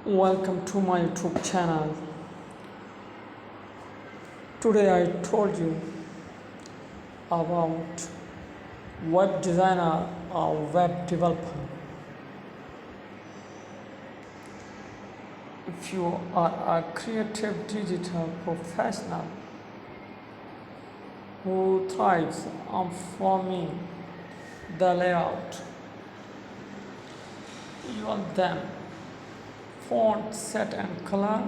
Welcome to my YouTube channel. Today I told you about web designer or web developer. If you are a creative digital professional who thrives on forming the layout, you want them font, set and color,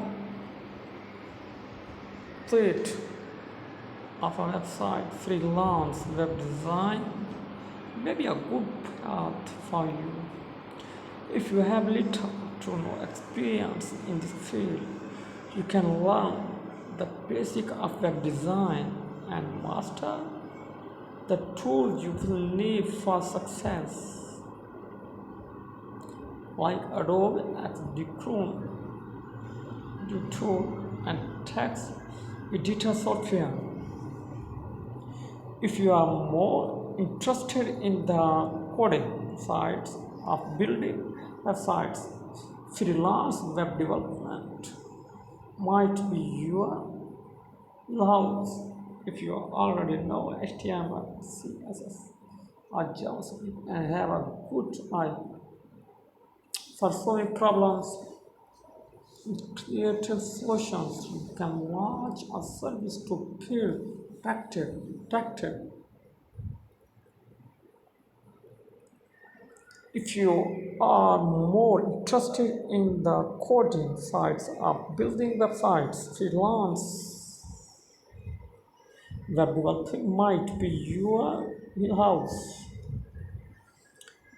plate of a website, freelance web design may be a good path for you. If you have little to no experience in this field, you can learn the basic of web design and master the tools you will need for success, like Adobe XD Chrome, YouTube, and text editor software. If you are more interested in the coding sides of building websites, freelance web development might be your house. If you already know HTML, CSS, or JavaScript and have a good eye for solving problems with creative solutions, you can launch a service to build practice. If you are more interested in the coding sides of building websites, freelance web developing might be your wheelhouse.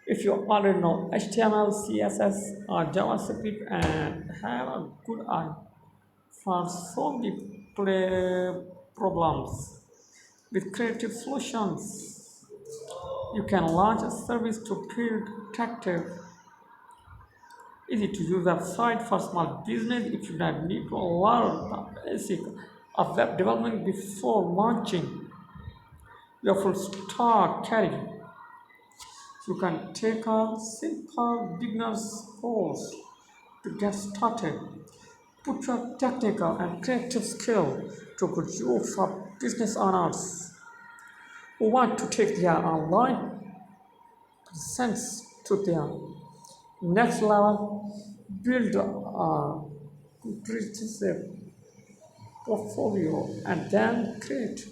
If you already know HTML, CSS, or JavaScript and have a good eye for solving problems with creative solutions, you can launch a service to build attractive, easy to use website for small business. If you don't need to learn the basic of web development before launching your full stack career, you can take a simple beginner's course to get started. Put your technical and creative skill to good use for business owners who want to take their online presence to their next level. Build a comprehensive portfolio and then create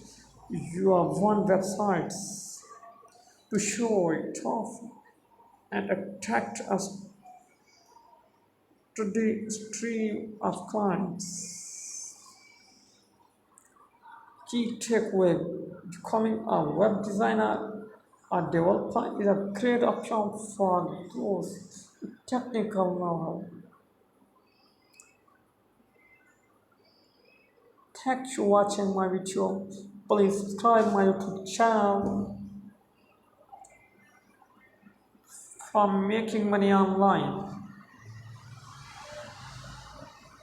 your one website to show it off and attract a steady stream of clients. Key takeaway: becoming a web designer or developer is a great option for those with technical know-how. Thanks for watching my video. Please subscribe my YouTube channel for making money online.